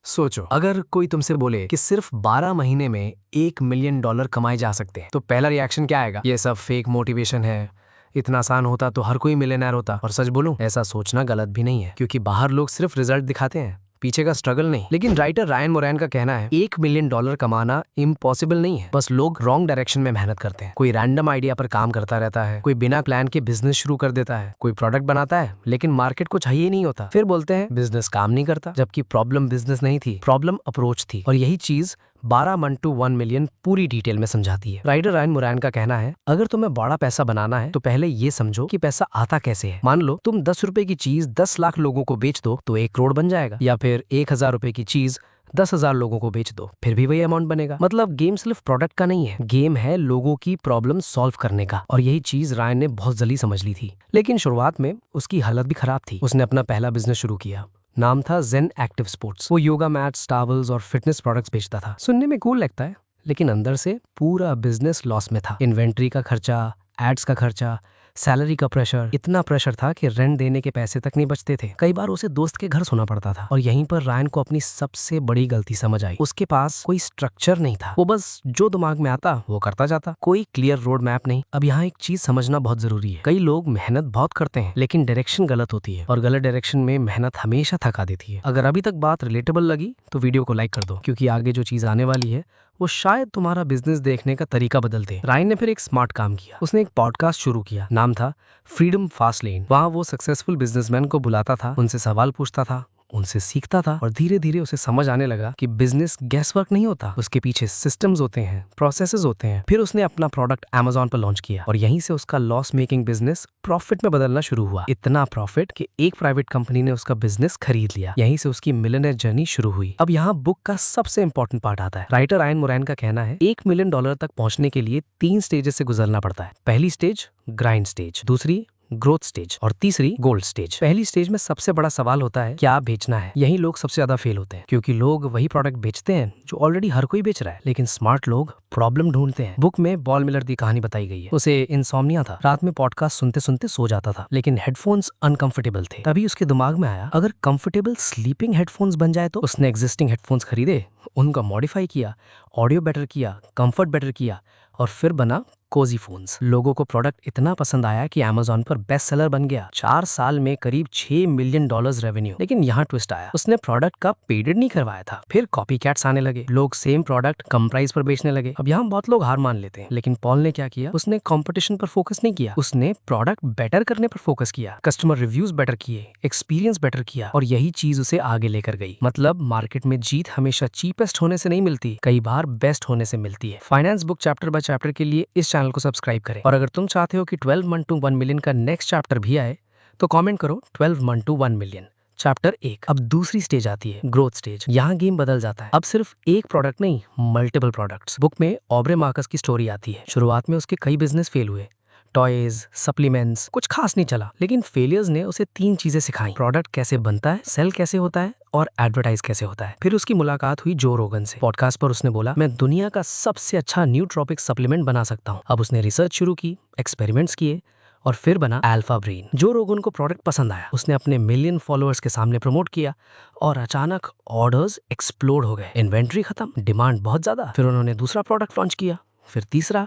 सोचो, अगर कोई तुमसे बोले कि सिर्फ 12 महीने में $1 मिलियन कमाए जा सकते हैं, तो पहला रिएक्शन क्या आएगा? ये सब फेक मोटिवेशन है, इतना आसान होता तो हर कोई मिलियनर होता। और सच बोलूं, ऐसा सोचना गलत भी नहीं है, क्योंकि बाहर लोग सिर्फ रिजल्ट दिखाते हैं, पीछे का स्ट्रगल नहीं। लेकिन राइटर रायन मोरैन का कहना है $1 मिलियन कमाना इम्पॉसिबल नहीं है, बस लोग रॉन्ग डायरेक्शन में मेहनत करते हैं। कोई रैंडम आइडिया पर काम करता रहता है, कोई बिना प्लान के बिजनेस शुरू कर देता है, कोई प्रोडक्ट बनाता है लेकिन मार्केट को चाहिए नहीं होता, फिर बोलते हैं बिजनेस काम नहीं करता। जबकि प्रॉब्लम बिजनेस नहीं थी, प्रॉब्लम अप्रोच थी। और यही चीज 12 मन टू 1 मिलियन पूरी डिटेल में समझाती है। राइटर रायन मोरैन का कहना है, अगर तुम्हें बड़ा पैसा बनाना है तो पहले ये समझो कि पैसा आता कैसे है। मान लो तुम 10 रुपए की चीज 10 लाख लोगों को बेच दो तो 1 करोड़ बन जाएगा, या फिर 1000 रुपए की चीज 10,000 लोगों को बेच दो, फिर भी वही अमाउंट बनेगा। मतलब गेम सिर्फ प्रोडक्ट का नहीं है, गेम है लोगों की प्रॉब्लम सॉल्व करने का। और यही चीज रायन ने बहुत जल्दी समझ ली थी। लेकिन शुरुआत में उसकी हालत भी खराब थी। उसने अपना पहला बिजनेस शुरू किया, नाम था जेन एक्टिव स्पोर्ट्स। वो योगा मैट्स, टॉवल्स और फिटनेस प्रोडक्ट्स बेचता था। सुनने में कूल लगता है, लेकिन अंदर से पूरा बिजनेस लॉस में था। इन्वेंट्री का खर्चा, एड्स का खर्चा, सैलरी का प्रेशर, इतना प्रेशर था कि रेंट देने के पैसे तक नहीं बचते थे। कई बार उसे दोस्त के घर सोना पड़ता था। और यहीं पर रायन को अपनी सबसे बड़ी गलती समझ आई। उसके पास कोई स्ट्रक्चर नहीं था, वो बस जो दिमाग में आता वो करता जाता, कोई क्लियर रोड मैप नहीं। अब यहाँ एक चीज समझना बहुत जरूरी है, कई लोग मेहनत बहुत करते हैं लेकिन डायरेक्शन गलत होती है, और गलत डायरेक्शन में मेहनत हमेशा थका देती है। अगर अभी तक बात रिलेटेबल लगी तो वीडियो को लाइक कर दो, क्योंकि आगे जो चीज आने वाली है वो शायद तुम्हारा बिजनेस देखने का तरीका बदल दे। रायन ने फिर एक स्मार्ट काम किया। उसने एक पॉडकास्ट शुरू किया, नाम था फ्रीडम फास्ट लेन। वहां वो सक्सेसफुल बिजनेसमैन को बुलाता था, उनसे सवाल पूछता था, उनसे सीखता था, और धीरे धीरे उसे समझ आने लगा कि बिजनेस गैस वर्क नहीं होता, उसके पीछे सिस्टम्स होते हैं, प्रोसेसेस होते हैं। फिर उसने अपना प्रोडक्ट Amazon पर लॉन्च किया, और यहीं से उसका लॉस मेकिंग बिजनेस प्रॉफिट में बदलना शुरू हुआ। इतना प्रॉफिट कि एक प्राइवेट कंपनी ने उसका बिजनेस खरीद लिया। यहीं से उसकी मिलियनेयर जर्नी शुरू हुई। अब यहाँ बुक का सबसे इंपॉर्टेंट पार्ट आता है। राइटर रायन मोरैन का कहना है, $1 मिलियन तक पहुंचने के लिए 3 स्टेजेस से गुजरना पड़ता है। पहली स्टेज ग्राइंड स्टेज, दूसरी ग्रोथ स्टेज, और तीसरी गोल्ड स्टेज। पहली स्टेज में सबसे बड़ा सवाल होता है क्या बेचना है। यही लोग सबसे ज्यादा फेल होते हैं, क्योंकि लोग वही प्रोडक्ट बेचते हैं जो ऑलरेडी हर कोई बेच रहा है। लेकिन स्मार्ट लोग प्रॉब्लम ढूंढते हैं। बुक में बॉल मिलर की कहानी बताई गई है। उसे इंसोम्निया था, रात में पॉडकास्ट सुनते सुनते सो जाता था, लेकिन हेडफोन्स अनकंफर्टेबल थे। तभी उसके दिमाग में आया, अगर कंफर्टेबल स्लीपिंग हेडफोन्स बन जाए तो। उसने एग्जिस्टिंग हेडफोन्स खरीदे, उनका मॉडिफाई किया, ऑडियो बेटर किया, कंफर्ट बेटर किया, और फिर बना कोजी फोन्स। लोगों को प्रोडक्ट इतना पसंद आया कि Amazon पर बेस्ट सेलर बन गया। 4 साल में करीब $6 मिलियन रेवेन्यू। लेकिन यहाँ ट्विस्ट आया, उसने प्रोडक्ट का पेटेंट नहीं करवाया था। फिर कॉपी कैट्स आने लगे, लोग सेम प्रोडक्ट कम प्राइस पर बेचने लगे। अब यहाँ बहुत लोग हार मान लेते हैं, लेकिन पॉल ने क्या किया, उसने कंपटीशन पर फोकस नहीं किया, उसने प्रोडक्ट बेटर करने पर फोकस किया, कस्टमर रिव्यूज बेटर किए, एक्सपीरियंस बेटर किया, और यही चीज उसे आगे लेकर गई। मतलब मार्केट में जीत हमेशा चीपेस्ट होने से नहीं मिलती, कई बार बेस्ट होने से मिलती है। Finance book chapter by chapter के लिए इस चैनल को सब्सक्राइब करें, और अगर तुम चाहते हो कि 12 मन टू 1 मिलियन का नेक्स्ट चैप्टर भी आए तो कमेंट करो 12 मन टू 1 मिलियन चैप्टर 1। अब दूसरी स्टेज आती है, ग्रोथ स्टेज। यहाँ गेम बदल जाता है। अब सिर्फ एक प्रोडक्ट नहीं, मल्टीपल प्रोडक्ट्स। बुक में ऑब्रे मार्कस की स्टोरी आती है। शुरुआत में उसके कई बिजनेस फेल हुए, टॉयज, सप्लीमेंट्स, कुछ खास नहीं चला, लेकिन फेलियर्स ने उसे 3 चीजें सिखाई, प्रोडक्ट कैसे बनता है, सेल कैसे होता है, और एडवर्टाइज कैसे होता है। फिर उसकी मुलाकात हुई जो रोगन से। पॉडकास्ट पर उसने बोला, मैं दुनिया का सबसे अच्छा न्यूट्रॉपिक सप्लीमेंट बना सकता हूँ। अब उसने रिसर्च शुरू की, एक्सपेरिमेंट्स किए, और फिर बना अल्फा ब्रेन। जो रोगन को प्रोडक्ट पसंद आया, उसने अपने मिलियन फॉलोअर्स के सामने प्रमोट किया, और अचानक ऑर्डर्स एक्सप्लोड हो गए। इन्वेंट्री खत्म, डिमांड बहुत ज्यादा। फिर उन्होंने दूसरा प्रोडक्ट लॉन्च किया, फिर तीसरा,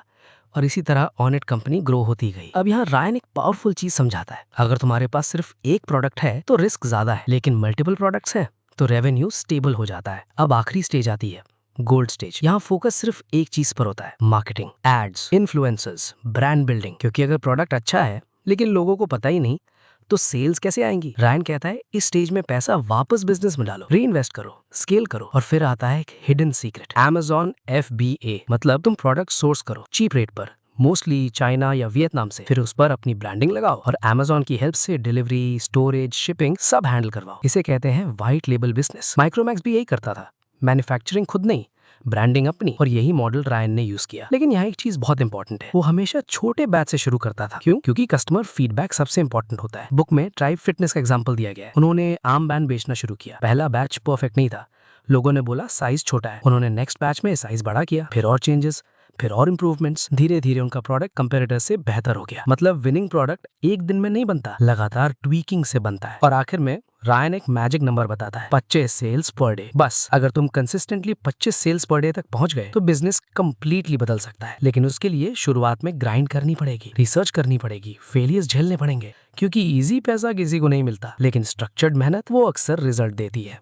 और इसी तरह ऑनेट कंपनी ग्रो होती गई। अब यहाँ रायन एक पावरफुल चीज समझाता है, अगर तुम्हारे पास सिर्फ एक प्रोडक्ट है तो रिस्क ज्यादा है, लेकिन मल्टीपल प्रोडक्ट्स है तो रेवेन्यू स्टेबल हो जाता है। अब आखिरी स्टेज आती है, गोल्ड स्टेज। यहाँ फोकस सिर्फ एक चीज पर होता है, marketing, ads, influencers, brand building. क्योंकि अगर प्रोडक्ट अच्छा है लेकिन लोगों को पता ही नहीं तो सेल्स कैसे आएंगी। रायन कहता है, इस स्टेज में पैसा वापस बिजनेस में डालो, री इन्वेस्ट करो, स्केल करो। और फिर आता है एक हिडन सीक्रेट, Amazon FBA, मतलब तुम प्रोडक्ट सोर्स करो चीप रेट पर, मोस्टली चाइना या वियतनाम से, फिर उस पर अपनी ब्रांडिंग लगाओ, और Amazon की हेल्प से डिलीवरी, स्टोरेज, शिपिंग सब हैंडल करवाओ। इसे कहते हैं व्हाइट लेबल बिजनेस। माइक्रोमैक्स भी यही करता था, मैन्युफैक्चरिंग खुद नहीं, ब्रांडिंग अपनी। और यही मॉडल रायन ने यूज किया। लेकिन यहाँ एक चीज बहुत इंपॉर्टेंट है, वो हमेशा छोटे बैच से शुरू करता था। क्यों? क्योंकि कस्टमर फीडबैक सबसे इंपॉर्टेंट होता है। बुक में ट्राइब फिटनेस का एग्जांपल दिया गया है। उन्होंने आर्म बैंड बेचना शुरू किया। पहला बैच परफेक्ट नहीं था, लोगों ने बोला साइज छोटा है। उन्होंने नेक्स्ट बैच में साइज बड़ा किया, फिर और चेंजेस, फिर और इंप्रूवमेंट्स, धीरे धीरे उनका प्रोडक्ट कंपेरेटर से बेहतर हो गया। मतलब विनिंग प्रोडक्ट एक दिन में नहीं बनता, लगातार ट्वीकिंग से बनता है। और आखिर में रायन एक मैजिक नंबर बताता है, 25 सेल्स पर डे। बस अगर तुम कंसिस्टेंटली 25 सेल्स पर डे तक पहुंच गए तो बिजनेस कंप्लीटली बदल सकता है। लेकिन उसके लिए शुरुआत में ग्राइंड करनी पड़ेगी, रिसर्च करनी पड़ेगी, फेलियर्स झेलने पड़ेंगे, क्योंकि इजी पैसा किसी को नहीं मिलता, लेकिन स्ट्रक्चर्ड मेहनत वो अक्सर रिजल्ट देती है।